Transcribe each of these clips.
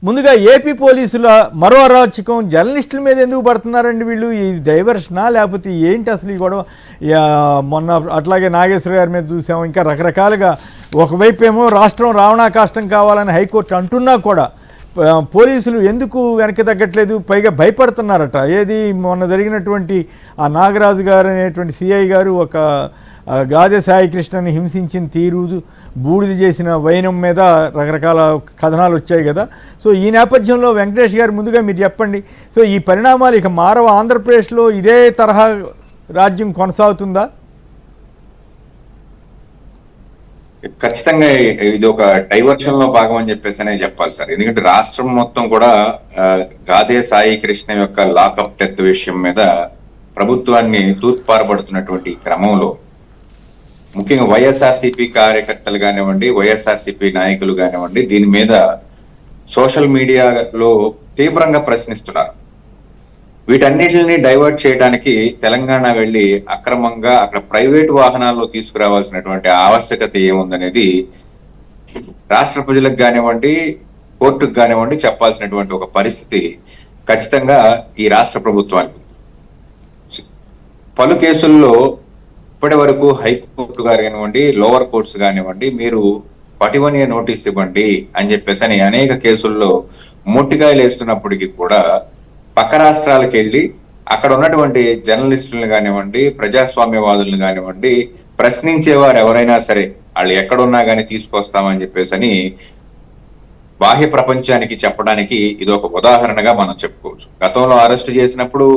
ముందుగా ఏపీ పోలీసుల మరో అరాచకం జర్నలిస్టుల మీద ఎందుకు పడుతున్నారండి వీళ్ళు? ఈ డైవర్షనా లేకపోతే ఏంటి అసలు ఈ గొడవ? మొన్న అట్లాగే నాగేశ్వర గారి మీద చూసాము, ఇంకా రకరకాలుగా. ఒకవైపు ఏమో రాష్ట్రం రావణాకాష్టం కావాలని హైకోర్టు అంటున్నా కూడా పోలీసులు ఎందుకు వెనక్కి తగ్గట్లేదు, పైగా భయపడుతున్నారట. ఏది మొన్న జరిగినటువంటి ఆ నాగరాజు గారు అనేటువంటి సిఐ గారు ఒక గాదె సాయికృష్ణని హింసించిన తీరు, బూడిద చేసిన వైనం మీద రకరకాల కథనాలు వచ్చాయి కదా. సో ఈ నేపథ్యంలో వెంకటేష్ గారు ముందుగా మీరు చెప్పండి. సో ఈ పరిణామాలు ఇక మారవ ఆంధ్రప్రదేశ్లో ఇదే తరహా రాజ్యం కొనసాగుతుందా? ఖచ్చితంగా ఇది ఒక డైవర్షన్ లో భాగం అని చెప్పేసి చెప్పాలి సార్. ఎందుకంటే రాష్ట్రం మొత్తం కూడా గాదే సాయి కృష్ణ యొక్క లాకప్ డెత్ విషయం మీద ప్రభుత్వాన్ని తూర్పారబడుతున్నటువంటి క్రమంలో ముఖ్యంగా వైఎస్ఆర్సీపీ కార్యకర్తలు కానివ్వండి, వైఎస్ఆర్సీపీ నాయకులు కానివ్వండి, దీని మీద సోషల్ మీడియాలో తీవ్రంగా ప్రశ్నిస్తున్నారు. వీటన్నిటిని డైవర్ట్ చేయడానికి తెలంగాణ వెళ్ళి అక్రమంగా అక్కడ ప్రైవేటు వాహనాల్లో తీసుకురావాల్సినటువంటి ఆవశ్యకత ఏముందనేది రాష్ట్ర ప్రజలకు కానివ్వండి, కోర్టుకు కానివ్వండి చెప్పాల్సినటువంటి ఒక పరిస్థితి ఖచ్చితంగా ఈ రాష్ట్ర ప్రభుత్వానికి. పలు కేసుల్లో ఇప్పటి వరకు హైకోర్టు గారు కానివ్వండి, లోవర్ కోర్ట్స్ కానివ్వండి, మీరు 41 year నోటీస్ ఇవ్వండి అని చెప్పేసి అనేక కేసుల్లో మొట్టికాయలు వేస్తున్నప్పటికీ కూడా పక్క రాష్ట్రాలకు వెళ్ళి అక్కడ ఉన్నటువంటి జర్నలిస్టులను కానివ్వండి, ప్రజాస్వామ్యవాదులను కానివ్వండి, ప్రశ్నించేవారు ఎవరైనా సరే వాళ్ళు ఎక్కడున్నా కానీ తీసుకొస్తామని చెప్పేసి బాహ్య ప్రపంచానికి చెప్పడానికి ఇది ఒక ఉదాహరణగా మనం చెప్పుకోవచ్చు. గతంలో అరెస్ట్ చేసినప్పుడు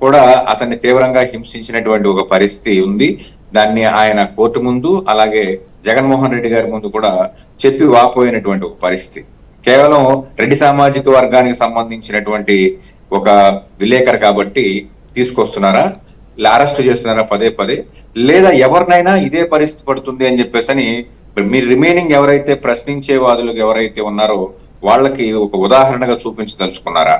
కూడా అతన్ని తీవ్రంగా హింసించినటువంటి ఒక పరిస్థితి ఉంది. దాన్ని ఆయన కోర్టు ముందు అలాగే జగన్మోహన్ రెడ్డి గారి ముందు కూడా చెప్పి వాపోయినటువంటి ఒక పరిస్థితి. కేవలం రెడ్డి సామాజిక వర్గానికి సంబంధించినటువంటి ఒక విలేకరు కాబట్టి తీసుకొస్తున్నారా, అరెస్ట్ చేస్తున్నారా పదే పదే, లేదా ఎవరినైనా ఇదే పరిస్థితి పడుతుంది అని చెప్పేసి మీరు రిమైనింగ్ ఎవరైతే ప్రశ్నించే వాదులు ఎవరైతే ఉన్నారో వాళ్ళకి ఒక ఉదాహరణగా చూపించదలుచుకున్నారా?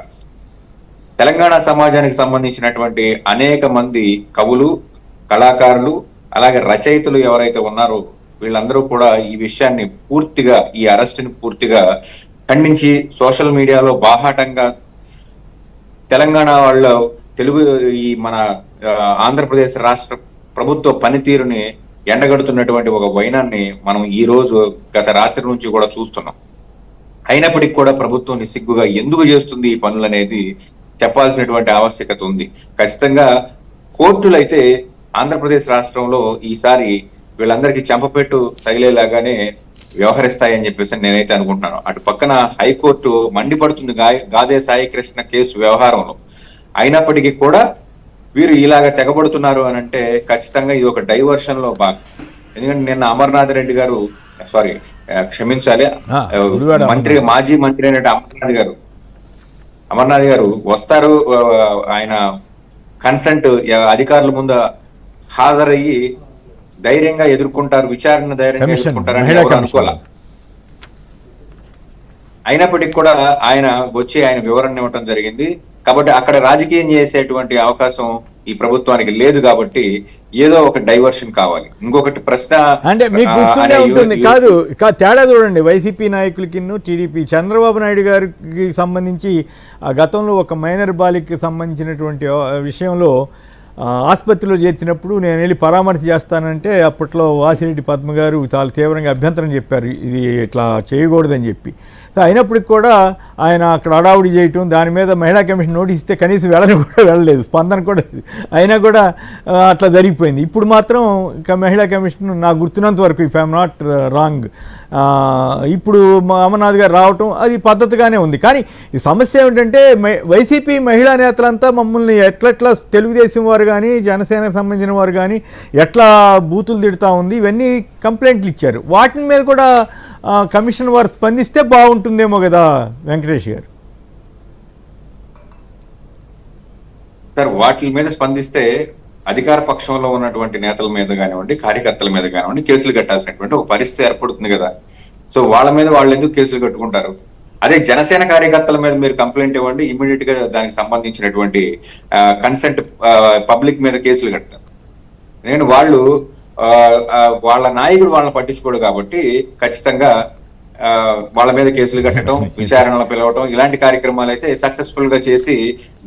తెలంగాణ సమాజానికి సంబంధించినటువంటి అనేక మంది కవులు, కళాకారులు, అలాగే రచయితలు ఎవరైతే ఉన్నారో వీళ్ళందరూ కూడా ఈ విషయాన్ని పూర్తిగా, ఈ అరెస్ట్ని పూర్తిగా ఖండించి సోషల్ మీడియాలో బాహాటంగా తెలంగాణ వాళ్ళ తెలుగు ఈ మన ఆంధ్రప్రదేశ్ రాష్ట్ర ప్రభుత్వ పనితీరుని ఎండగడుతున్నటువంటి ఒక వైనాన్ని మనం ఈ రోజు గత రాత్రి నుంచి కూడా చూస్తున్నాం. అయినప్పటికీ కూడా ప్రభుత్వం నిస్సిగ్గుగా ఎందుకు చేస్తుంది ఈ పనులు అనేది చెప్పాల్సినటువంటి ఆవశ్యకత ఉంది. ఖచ్చితంగా కోర్టులైతే ఆంధ్రప్రదేశ్ రాష్ట్రంలో ఈసారి వీళ్ళందరికీ చెంపపెట్టు తగిలేలాగానే వ్యవహరిస్తాయని చెప్పేసి నేనైతే అనుకుంటున్నాను. అటు పక్కన హైకోర్టు మండిపడుతుంది గాదే సాయి కృష్ణ కేసు వ్యవహారంలో. అయినప్పటికీ కూడా వీరు ఇలాగ తెగబడుతున్నారు అని అంటే ఖచ్చితంగా ఇది ఒక డైవర్షన్ లో భాగం. ఎందుకంటే నిన్న అమర్నాథ్ రెడ్డి గారు, సారీ క్షమించాలి, మాజీ మంత్రి అయినట్టు అమర్నాథ్ గారు వస్తారు, ఆయన కన్సెంట్ అధికారుల ముందు హాజరయ్యి ధైర్యంగా ఎదుర్కొంటారు, విచారణ ధైర్యంగా ఎదుర్కొంటారని ఎవరు అనుకోలే. అయినప్పటికీ కూడా ఆయన వచ్చి ఆయన వివరణ ఇవ్వటం జరిగింది. కాబట్టి అక్కడ రాజకీయం చేసేటువంటి అవకాశం ఈ ప్రభుత్వానికి లేదు. కాబట్టి ఏదో ఒక డైవర్షన్ కావాలి. ఇంకొకటి ప్రశ్న అంటే మీకు గుర్తుండే ఉంటుంది కాదు, తేడా చూడండి. వైసీపీ నాయకులకి టీడీపీ చంద్రబాబు నాయుడు గారికి సంబంధించి గతంలో ఒక మైనర్ బాలికకి సంబంధించినటువంటి విషయంలో ఆసుపత్రిలో చేర్చినప్పుడు నేను వెళ్ళి పరామర్శ చేస్తానంటే అప్పట్లో వాసిరెడ్డి పద్మ గారు చాలా తీవ్రంగా అభ్యంతరం చెప్పారు, ఇది ఇట్లా చేయకూడదని చెప్పి. సో అయినప్పటికి కూడా ఆయన అక్కడ హడావుడి చేయటం, దాని మీద మహిళా కమిషన్ నోటీస్ ఇస్తే కనీసం వెళ్ళలేదు, స్పందన కూడా అయినా కూడా అట్లా జరిగిపోయింది. ఇప్పుడు మాత్రం ఇంకా మహిళా కమిషన్ నాకు గుర్తున్నంత వరకు, ఇఫ్ ఐఎమ్ నాట్ రాంగ్, ఇప్పుడు అమర్నాథ్ గారు రావటం అది పద్ధతిగానే ఉంది. కానీ ఈ సమస్య ఏమిటంటే వైసీపీ మహిళా నేతలంతా మమ్మల్ని ఎట్లెట్లా తెలుగుదేశం వారు కానీ జనసేనకు సంబంధించిన వారు కానీ ఎట్లా బూతులు తిడుతూ ఉంది, ఇవన్నీ కంప్లైంట్లు ఇచ్చారు. వాటి మీద కూడా కమిషన్ వారు స్పందిస్తే బాగుంటుందేమో కదా వెంకటేష్ గారు? సార్ వాటి మీద స్పందిస్తే అధికార పక్షంలో ఉన్నటువంటి నేతల మీద కానివ్వండి, కార్యకర్తల మీద కానివ్వండి కేసులు కట్టాల్సినటువంటి ఒక పరిస్థితి ఏర్పడుతుంది కదా. సో వాళ్ళ మీద వాళ్ళు ఎందుకు కేసులు కట్టుకుంటారు? అదే జనసేన కార్యకర్తల మీద మీరు కంప్లైంట్ ఇవ్వండి, ఇమ్మీడియట్ గా దానికి సంబంధించినటువంటి కన్సెంట్ పబ్లిక్ మీద కేసులు కట్టారు. నేను వాళ్ళ నాయకుడు వాళ్ళని పట్టించుకోడు కాబట్టి ఖచ్చితంగా వాళ్ళ మీద కేసులు కట్టడం, విచారణలు పిలవటం, ఇలాంటి కార్యక్రమాలు అయితే సక్సెస్ఫుల్ గా చేసి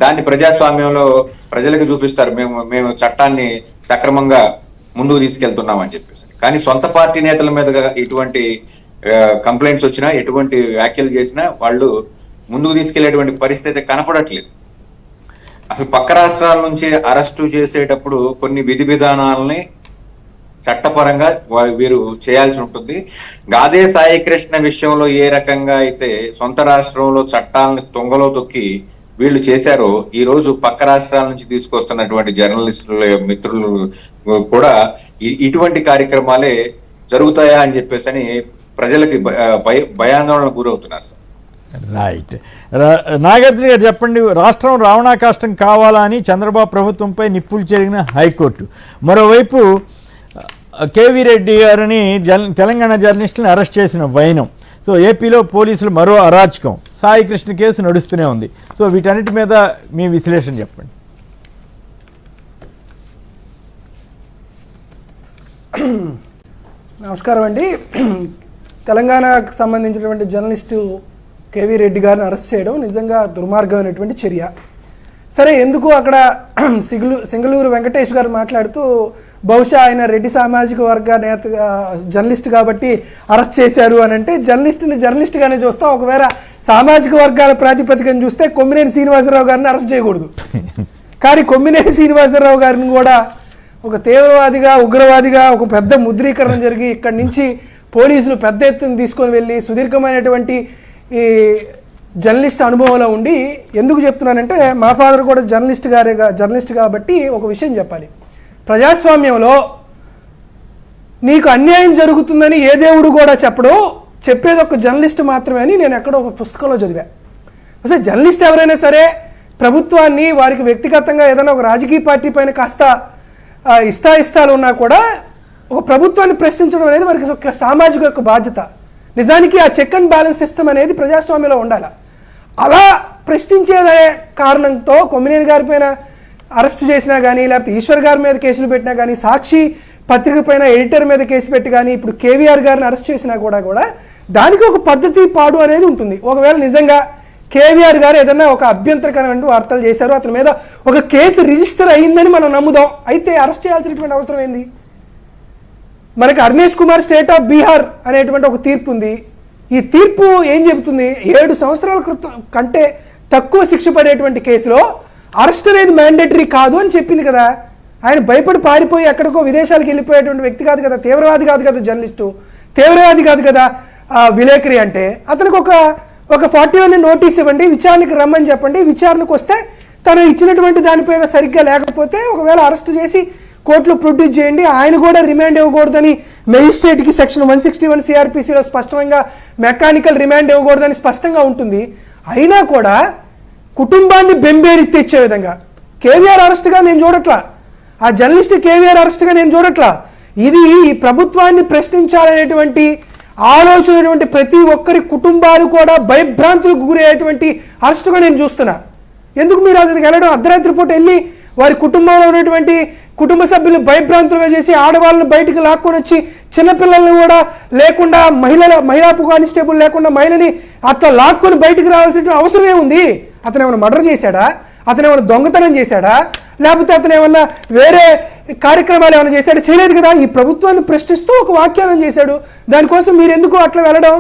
దాన్ని ప్రజాస్వామ్యంలో ప్రజలకు చూపిస్తారు, మేము చట్టాన్ని సక్రమంగా ముందుకు తీసుకెళ్తున్నామని చెప్పేసి. కానీ సొంత పార్టీ నేతల మీద ఇటువంటి కంప్లైంట్స్ వచ్చినా, ఎటువంటి వ్యాఖ్యలు చేసినా వాళ్ళు ముందుకు తీసుకెళ్లేటువంటి పరిస్థితి కనపడట్లేదు. అసలు పక్క రాష్ట్రాల నుంచి అరెస్టు చేసేటప్పుడు కొన్ని విధి విధానాలని చట్టపరంగా వీరు చేయాల్సి ఉంటుంది. గాదే సాయి కృష్ణ విషయంలో ఏ రకంగా అయితే సొంత రాష్ట్రంలో చట్టాలను తొంగలో తొక్కి వీళ్ళు చేశారో, ఈ రోజు పక్క రాష్ట్రాల నుంచి తీసుకొస్తున్నటువంటి జర్నలిస్టుల మిత్రులు కూడా ఇటువంటి కార్యక్రమాలే జరుగుతాయా అని చెప్పేసి అని ప్రజలకి భయాందోళనకు గురవుతున్నారు సార్. రైట్. నాగార్జున గారు చెప్పండి, రాష్ట్రం రావణాకాష్టం కావాలని చంద్రబాబు ప్రభుత్వంపై నిప్పులు చెరిగిన హైకోర్టు, మరోవైపు కేవీ రెడ్డి గారిని తెలంగాణ జర్నలిస్టులను అరెస్ట్ చేసిన వైనం, సో ఏపీలో పోలీసులు మరో అరాచకం, సాయి కృష్ణ కేసు నడుస్తూనే ఉంది. సో వీటన్నిటి మీద మీ విశ్లేషణ చెప్పండి. నమస్కారం అండి. తెలంగాణకు సంబంధించినటువంటి జర్నలిస్టు కేవీ రెడ్డి గారిని అరెస్ట్ చేయడం నిజంగా దుర్మార్గమైనటువంటి చర్య. సరే, ఎందుకు అక్కడ సింగళూరు వెంకటేష్ గారు మాట్లాడుతూ బహుశా ఆయన రెడ్డి సామాజిక వర్గ నేత జర్నలిస్ట్ కాబట్టి అరెస్ట్ చేశారు అని అంటే, జర్నలిస్ట్గానే చూస్తాం. ఒకవేళ సామాజిక వర్గాల ప్రాతిపదికను చూస్తే కొమ్మినేని శ్రీనివాసరావు గారిని అరెస్ట్ చేయకూడదు. కానీ కొమ్మినేని శ్రీనివాసరావు గారిని కూడా ఒక తీవ్రవాదిగా, ఉగ్రవాదిగా ఒక పెద్ద ముద్రీకరణ జరిగి ఇక్కడి నుంచి పోలీసులు పెద్ద ఎత్తున తీసుకొని వెళ్ళి సుదీర్ఘమైనటువంటి ఈ జర్నలిస్ట్ అనుభవంలో ఉండి, ఎందుకు చెప్తున్నానంటే మా ఫాదర్ కూడా జర్నలిస్ట్ కాబట్టి ఒక విషయం చెప్పాలి. ప్రజాస్వామ్యంలో నీకు అన్యాయం జరుగుతుందని ఏ దేవుడు కూడా చెప్పేది ఒక జర్నలిస్ట్ మాత్రమే అని నేను ఎక్కడో ఒక పుస్తకంలో చదివా. అసలు జర్నలిస్ట్ ఎవరైనా సరే ప్రభుత్వాన్ని, వారికి వ్యక్తిగతంగా ఏదైనా ఒక రాజకీయ పార్టీ పైన కాస్త ఇష్టాయిష్టాలు ఉన్నా కూడా ఒక ప్రభుత్వాన్ని ప్రశ్నించడం అనేది వారికి ఒక సామాజిక యొక్క బాధ్యత. నిజానికి ఆ చెక్ అండ్ బ్యాలెన్స్ సిస్టమ్ అనేది ప్రజాస్వామ్యంలో ఉండాలి. అలా ప్రశ్నించేదే కారణంతో కొమ్మినేని గారి పైన అరెస్ట్ చేసినా కానీ, లేకపోతే ఈశ్వర్ గారి మీద కేసులు పెట్టినా కానీ, సాక్షి పత్రిక పైన ఎడిటర్ మీద కేసు పెట్టి కానీ, ఇప్పుడు కేవీఆర్ గారిని అరెస్ట్ చేసినా కూడా దానికి ఒక పద్ధతి పాడు అనేది ఉంటుంది. ఒకవేళ నిజంగా కేవీఆర్ గారు ఏదన్నా ఒక అభ్యంతరకరమైన వార్తలు చేశారు, అతని మీద ఒక కేసు రిజిస్టర్ అయ్యిందని మనం నమ్ముదాం, అయితే అరెస్ట్ చేయాల్సినటువంటి అవసరం ఏంది? మనకి అర్నేష్ కుమార్ స్టేట్ ఆఫ్ బీహార్ అనేటువంటి ఒక తీర్పు ఉంది. ఈ తీర్పు ఏం చెబుతుంది? 7 సంవత్సరాల కంటే తక్కువ శిక్ష పడేటువంటి కేసులో అరెస్ట్ అనేది మ్యాండేటరీ కాదు అని చెప్పింది కదా. ఆయన భయపడి పారిపోయి ఎక్కడికో విదేశాలకు వెళ్ళిపోయేటువంటి వ్యక్తి కాదు కదా, తీవ్రవాది కాదు కదా జర్నలిస్టు, తీవ్రవాది కాదు కదా విలేకరి. అంటే అతనికి ఒక 41 నోటీస్ ఇవ్వండి, విచారణకు రమ్మని చెప్పండి. విచారణకు వస్తే తను ఇచ్చినటువంటి దానిపైన సరిగ్గా లేకపోతే ఒకవేళ అరెస్ట్ చేసి కోర్టులో ప్రొడ్యూస్ చేయండి. ఆయన కూడా రిమాండ్ ఇవ్వకూడదని మెజిస్ట్రేట్కి సెక్షన్ 161 సిఆర్పిసిలో స్పష్టంగా మెకానికల్ రిమాండ్ ఇవ్వకూడదని స్పష్టంగా ఉంటుంది. అయినా కూడా కుటుంబాన్ని బెంబేరి తెచ్చే విధంగా కేవీఆర్ అరెస్ట్గా నేను చూడట్లా, ఆ జర్నలిస్ట్ కేవీఆర్ అరెస్ట్గా నేను చూడట్లా. ఇది ఈ ప్రభుత్వాన్ని ప్రశ్నించాలనేటువంటి ఆలోచన ప్రతి ఒక్కరి కుటుంబాలు కూడా భయభ్రాంతులకు గురయ్యేటువంటి అరెస్టుగా నేను చూస్తున్నా. ఎందుకు మీరు అతనికి వెళ్ళడం? అర్ధరాత్రి పూట వెళ్ళి వారి కుటుంబంలో ఉన్నటువంటి కుటుంబ సభ్యులు భయభ్రాంతులుగా చేసి ఆడవాళ్ళని బయటకు లాక్కొని వచ్చి చిన్నపిల్లలను కూడా లేకుండా మహిళా కానిస్టేబుల్ లేకుండా మహిళని అట్లా లాక్కొని బయటకు రావాల్సిన అవసరం ఏముంది? అతను ఏమైనా మర్డర్ చేశాడా? అతను ఏమైనా దొంగతనం చేశాడా? లేకపోతే అతను ఏమన్నా వేరే కార్యక్రమాలు ఏమైనా చేశాడు? చేయలేదు కదా. ఈ ప్రభుత్వాన్ని ప్రశ్నిస్తూ ఒక వ్యాఖ్యానం చేశాడు. దానికోసం మీరు ఎందుకు అట్లా వెళ్ళడం?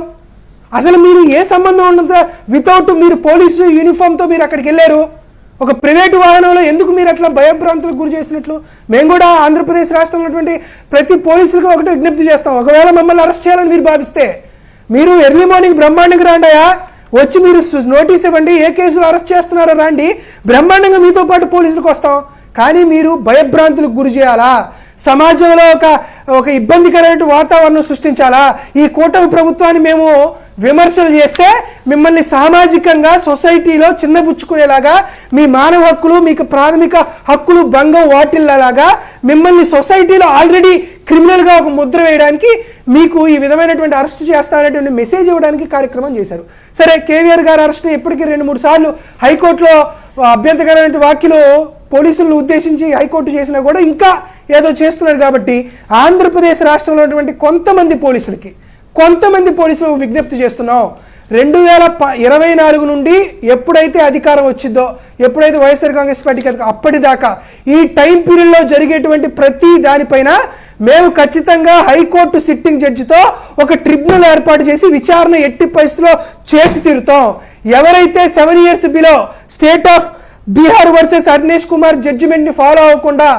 అసలు మీరు ఏ సంబంధం ఉండదు? వితౌట్ మీరు పోలీసు యూనిఫామ్తో మీరు అక్కడికి వెళ్ళారు. ఒక ప్రైవేటు వాహనంలో ఎందుకు మీరు అట్లా భయభ్రాంతులకు గురి చేసినట్లు? మేము కూడా ఆంధ్రప్రదేశ్ రాష్ట్రంలో ఉన్నటువంటి ప్రతి పోలీసులకు ఒకటి విజ్ఞప్తి చేస్తాం. ఒకవేళ మమ్మల్ని అరెస్ట్ చేయాలని మీరు భావిస్తే మీరు ఎర్లీ మార్నింగ్ బ్రహ్మాండంగా రాండియా, వచ్చి మీరు నోటీస్ ఇవ్వండి, ఏ కేసులో అరెస్ట్ చేస్తున్నారో రాండి, బ్రహ్మాండంగా మీతో పాటు పోలీసులకు వస్తాం. కానీ మీరు భయభ్రాంతులకు గురి చేయాలా? సమాజంలో ఒక ఇబ్బందికరమైన వాతావరణం సృష్టించాలా? ఈ కూటమి ప్రభుత్వాన్ని మేము విమర్శలు చేస్తే మిమ్మల్ని సామాజికంగా సొసైటీలో చిన్నబుచ్చుకునేలాగా, మీ మానవ హక్కులు, మీకు ప్రాథమిక హక్కులు భంగం వాటిల్లాగా మిమ్మల్ని సొసైటీలో ఆల్రెడీ క్రిమినల్గా ఒక ముద్ర వేయడానికి మీకు ఈ విధమైనటువంటి అరెస్ట్ చేస్తారనేటువంటి మెసేజ్ ఇవ్వడానికి కార్యక్రమం చేశారు. సరే, కేవీఆర్ గారి అరెస్ట్ ఇప్పటికీ 2-3 సార్లు హైకోర్టులో అభ్యంతరకరమైన వ్యాఖ్యలు పోలీసులను ఉద్దేశించి హైకోర్టు చేసినా కూడా ఇంకా ఏదో చేస్తున్నారు. కాబట్టి ఆంధ్రప్రదేశ్ రాష్ట్రంలో ఉన్నటువంటి కొంతమంది పోలీసులకి కొంతమంది పోలీసులకు విజ్ఞప్తి చేస్తున్నాం, 2024 నుండి ఎప్పుడైతే అధికారం వచ్చిందో, ఎప్పుడైతే వైఎస్ఆర్ కాంగ్రెస్ పార్టీకి అప్పటిదాకా ఈ టైం పీరియడ్లో జరిగేటువంటి ప్రతి దానిపైన మేము ఖచ్చితంగా హైకోర్టు సిట్టింగ్ జడ్జితో ఒక ట్రిబ్యునల్ ఏర్పాటు చేసి విచారణ ఎట్టి పరిస్థితిలో చేసి తీరుతాం. ఎవరైతే 7 years below state of Bihar versus Arnesh Kumar జడ్జిమెంట్ని ఫాలో అవ్వకుండా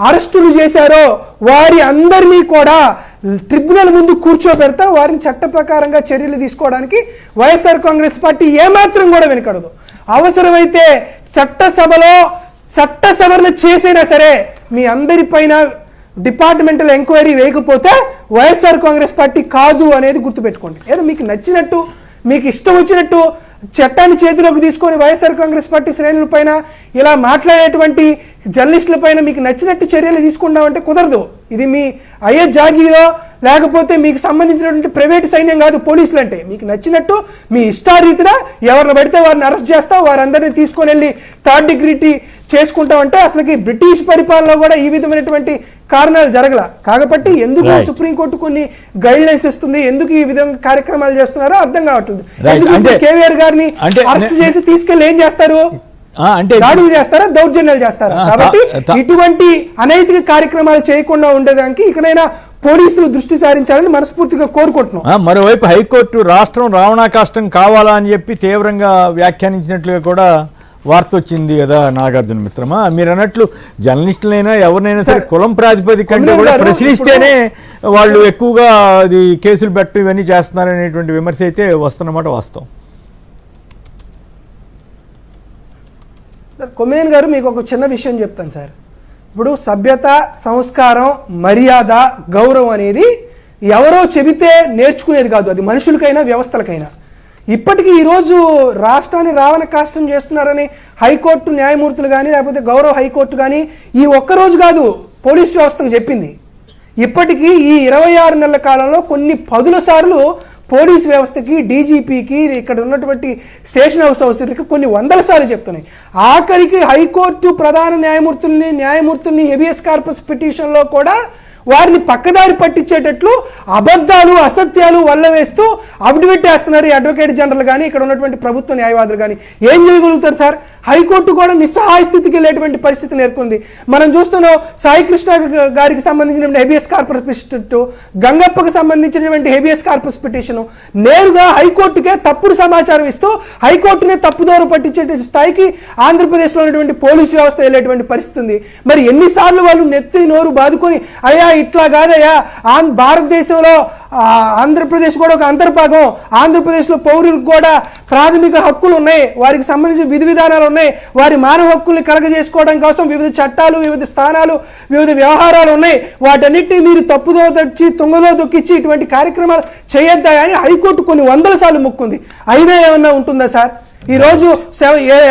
అరెస్టులు చేశారో వారి అందరినీ కూడా ట్రిబ్యునల్ ముందు కూర్చోబెడతా వారిని చట్ట ప్రకారంగా చర్యలు తీసుకోవడానికి వైఎస్ఆర్ కాంగ్రెస్ పార్టీ ఏమాత్రం కూడా వెనకడదు. అవసరమైతే చట్ట సవరణ చేసైనా సరే మీ అందరిపైన డిపార్ట్మెంటల్ ఎంక్వైరీ వేయకపోతే వైఎస్ఆర్ కాంగ్రెస్ పార్టీ కాదు అనేది గుర్తుపెట్టుకోండి. ఏదో మీకు నచ్చినట్టు మీకు ఇష్టం వచ్చినట్టు చట్టాన్ని చేతిలోకి తీసుకొని వైఎస్ఆర్ కాంగ్రెస్ పార్టీ శ్రేణుల పైన ఇలా మాట్లాడేటువంటి జర్నలిస్టుల పైన మీకు నచ్చినట్టు చర్యలు తీసుకుంటామంటే కుదరదు. ఇది మీ అయ్యే జాగీరో లేకపోతే మీకు సంబంధించినటువంటి ప్రైవేట్ సైన్యం కాదు పోలీసులు అంటే. మీకు నచ్చినట్టు మీ ఇష్టారీతిన ఎవరిని పడితే వారిని అరెస్ట్ చేస్తాం, వారందరినీ తీసుకొని వెళ్ళి 3rd degree చేసుకుంటామంటే అసలుకి బ్రిటిష్ పరిపాలనలో కూడా ఈ విధమైనటువంటి కారణాలు జరగల. కాబట్టి ఎందుకు సుప్రీంకోర్టు కొన్ని గైడ్ లైన్స్ ఇస్తుంది, ఎందుకు ఈ విధంగా కార్యక్రమాలు చేస్తున్నారో అర్థం కావట్లేదు. కేవీఆర్ గారిని అరెస్ట్ చేసి తీసుకెళ్లి ఏం చేస్తారు, దాడులు చేస్తారా, దౌర్జన్యాలు చేస్తారా? కాబట్టి ఇటువంటి అనైతిక కార్యక్రమాలు చేయకుండా ఉండేదానికి ఇకనైనా పోలీసులు దృష్టి సారించాలని మనస్ఫూర్తిగా కోరుకుంటున్నాం. మరోవైపు హైకోర్టు రాష్ట్రం రావణాకాష్టం కావాలా అని చెప్పి తీవ్రంగా వ్యాఖ్యానించినట్లుగా కూడా వార్త వచ్చింది కదా నాగార్జున మిత్రమా. మీరు అన్నట్లు జర్నలిస్టులైనా ఎవరినైనా సరే కులం ప్రాతిపదికంగా కూడా ప్రశ్నిస్తేనే వాళ్ళు ఎక్కువగా అది కేసులు పెట్టడం ఇవన్నీ చేస్తున్నారనేటువంటి విమర్శ అయితే వస్తున్నమాట వాస్తవం. కొమ్మినేని గారు మీకు ఒక చిన్న విషయం చెప్తాను సార్. ఇప్పుడు సభ్యత, సంస్కారం, మర్యాద, గౌరవం అనేది ఎవరో చెబితే నేర్చుకునేది కాదు. అది మనుషులకైనా వ్యవస్థలకైనా. ఇప్పటికీ ఈరోజు రాష్ట్రాన్ని రావణ కాష్టం చేస్తున్నారని హైకోర్టు న్యాయమూర్తులు కానీ లేకపోతే గౌరవ హైకోర్టు కానీ ఈ ఒక్కరోజు కాదు పోలీస్ వ్యవస్థకు చెప్పింది. ఇప్పటికీ ఈ 26 నెలల కాలంలో కొన్ని 10 సార్లు పోలీస్ వ్యవస్థకి, డీజీపీకి, ఇక్కడ ఉన్నటువంటి స్టేషన్ హౌస్ ఆఫీసర్లకి కొన్ని 100 సార్లు చెప్తున్నాయి. ఆఖరికి హైకోర్టు ప్రధాన న్యాయమూర్తుల్ని హెబియస్ కార్పస్ పిటిషన్లో కూడా వారిని పక్కదారి పట్టించేటట్లు అబద్ధాలు, అసత్యాలు వల్ల వేస్తూ అఫిడవిట్ వేస్తున్నారు ఈ అడ్వకేట్ జనరల్ కానీ ఇక్కడ ఉన్నటువంటి ప్రభుత్వ న్యాయవాదులు కానీ. ఏం చేయగలుగుతారు సార్? హైకోర్టు కూడా నిస్సహాయ స్థితికి వెళ్ళేటువంటి పరిస్థితి నేర్కొంది. మనం చూస్తున్నాం సాయి కృష్ణ గారికి సంబంధించినటువంటి హెబియస్ కార్పస్ పిటిషన్, గంగప్పకు సంబంధించినటువంటి హెబియస్ కార్పస్ పిటిషన్ నేరుగా హైకోర్టుకే తప్పుడు సమాచారం ఇస్తూ హైకోర్టునే తప్పుదోవ పట్టించే స్థాయికి ఆంధ్రప్రదేశ్లో ఉన్నటువంటి పోలీసు వ్యవస్థ వెళ్ళేటువంటి పరిస్థితి ఉంది. మరి ఎన్నిసార్లు వాళ్ళు నెత్తి నోరు బాదుకొని అయ్యా ఇట్లా కాదయ్యా, భారతదేశంలో ఆంధ్రప్రదేశ్ కూడా ఒక అంతర్భాగం, ఆంధ్రప్రదేశ్లో పౌరులకు కూడా ప్రాథమిక హక్కులు ఉన్నాయి, వారికి సంబంధించిన విధి విధానాలు ఉన్నాయి, వారి మానవ హక్కుల్ని కలగజేసుకోవడం కోసం వివిధ చట్టాలు, వివిధ స్థానాలు, వివిధ వ్యవహారాలు ఉన్నాయి, వాటన్నిటిని మీరు తప్పుదో తెచ్చి తుంగలో దొక్కిచ్చి ఇటువంటి కార్యక్రమాలు చేయొద్దా అని హైకోర్టు కొన్ని 100 సార్లు మొక్కుంది. అయినా ఏమన్నా ఉంటుందా సార్? ఈరోజు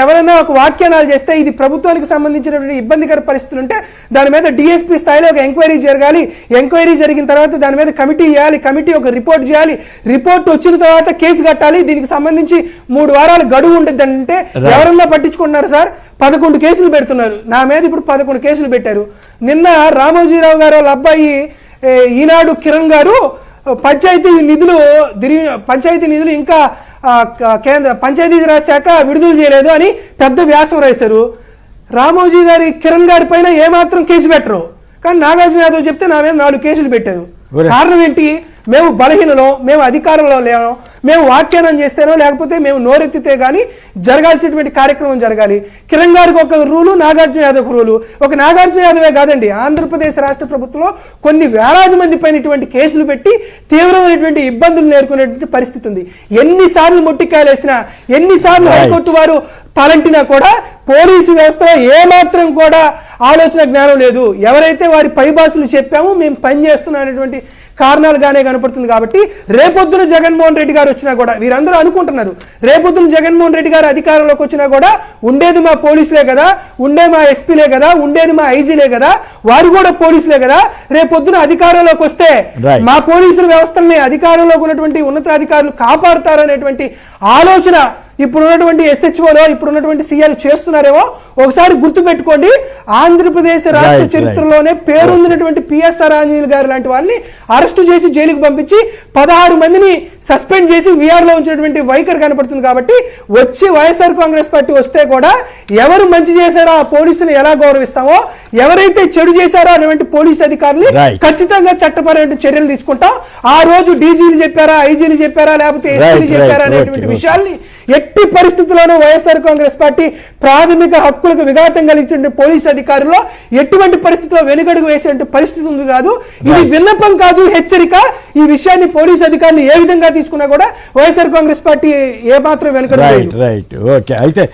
ఎవరైనా ఒక వ్యాఖ్యానాలు చేస్తే ఇది ప్రభుత్వానికి సంబంధించినటువంటి ఇబ్బందికర పరిస్థితులు ఉంటే దాని మీద డిఎస్పీ స్థాయిలో ఒక ఎంక్వైరీ జరగాలి. ఎంక్వైరీ జరిగిన తర్వాత దాని మీద కమిటీ చేయాలి, కమిటీ ఒక రిపోర్ట్ చేయాలి, రిపోర్ట్ వచ్చిన తర్వాత కేసు కట్టాలి, దీనికి సంబంధించి 3 వారాలు గడువు ఉంటుంది అంటే ఎవరన్నా పట్టించుకుంటున్నారు సార్? 11 కేసులు పెడుతున్నారు. నా మీద ఇప్పుడు 11 కేసులు పెట్టారు. నిన్న రామోజీరావు గారు వాళ్ళ అబ్బాయి ఈనాడు కిరణ్ గారు పంచాయతీ నిధులు ఇంకా కేంద్ర పంచాయతీరాజ్ శాఖ విడుదల చేయలేదు అని పెద్ద వ్యాసం రాశారు. రామోజీ గారి కిరణ్ గారి పైన ఏమాత్రం కేసు పెట్టరు, కానీ నాగార్జున యాదవ్ చెప్తే నా మీద 4 కేసులు పెట్టారు. కారణం ఏంటి? మేము బలహీనలో, మేము అధికారంలో లేము, మేము వ్యాఖ్యానం చేస్తేనో లేకపోతే మేము నోరెత్తితే కానీ జరగాల్సినటువంటి కార్యక్రమం జరగాలి. కిరణ్ గారికి ఒక రూలు, నాగార్జున యాదవ్ ఒక రూలు. ఒక నాగార్జున యాదవే కాదండి, ఆంధ్రప్రదేశ్ రాష్ట్ర ప్రభుత్వంలో కొన్ని వేలాది మంది పైన ఇటువంటి కేసులు పెట్టి తీవ్రమైనటువంటి ఇబ్బందులు నేర్కొనేటువంటి పరిస్థితి ఉంది. ఎన్నిసార్లు మొట్టికాయలు వేసినా, ఎన్నిసార్లు హైకోర్టు వారు తలంటినా కూడా పోలీసు వ్యవస్థలో ఏమాత్రం కూడా ఆలోచన జ్ఞానం లేదు. ఎవరైతే వారి పైబాసులు చెప్పామో మేము పనిచేస్తున్నాం అనేటువంటి కారణాలుగానే కనపడుతుంది. కాబట్టి రేపొద్దున జగన్మోహన్ రెడ్డి గారు వచ్చినా కూడా వీరందరూ అనుకుంటున్నారు, రేపొద్దున జగన్మోహన్ రెడ్డి గారు అధికారంలోకి వచ్చినా కూడా ఉండేది మా పోలీసులే కదా, ఉండేది మా ఎస్పీలే కదా, ఉండేది మా ఐజీలే కదా, వారు కూడా పోలీసులే కదా, రేపొద్దున అధికారంలోకి వస్తే మా పోలీసుల వ్యవస్థల్ని అధికారంలోకి ఉన్నటువంటి ఉన్నతాధికారులు కాపాడుతారనేటువంటి ఆలోచన ఇప్పుడున్నటువంటి SHOలో ఇప్పుడున్నటువంటి సీఎలు చేస్తున్నారేమో ఒకసారి గుర్తుపెట్టుకోండి. ఆంధ్రప్రదేశ్ రాష్ట్ర చరిత్రలోనే పేరొందినటువంటి PSR ఆంజనేయులు గారు లాంటి వాళ్ళని అరెస్టు చేసి జైలుకు పంపించి 16 మందిని సస్పెండ్ చేసి వీఆర్లో ఉంచినటువంటి వైఖరి కనపడుతుంది. కాబట్టి వచ్చి వైఎస్ఆర్ కాంగ్రెస్ పార్టీ వస్తే కూడా ఎవరు మంచి చేశారో ఆ పోలీసులు ఎలా గౌరవిస్తామో, ఎవరైతే చెడు చేశారో అటువంటి పోలీసు అధికారులు ఖచ్చితంగా చట్టపరమైన చర్యలు తీసుకుంటాం. ఆ రోజు డీజీలు చెప్పారా, ఐజీలు చెప్పారా, లేకపోతే ఎస్పీలు చెప్పారా అనేటువంటి విషయాల్ని ఎట్టి పరిస్థితుల్లోనూ వైఎస్ఆర్ కాంగ్రెస్ పార్టీ ప్రాథమిక హక్కులకు విఘాతం కలిగించిన పోలీసు అధికారుల్లో ఎటువంటి పరిస్థితుల్లో వెనుకడుగు వేసే పరిస్థితి ఉంది కాదు. ఇది విన్నపం కాదు, హెచ్చరిక. ఈ విషయాన్ని పోలీసు అధికారులు ఏ విధంగా తీసుకున్నా కూడా వైఎస్ఆర్ కాంగ్రెస్ పార్టీ ఏ మాత్రం వెనుకడుగు. Right, okay. అయితే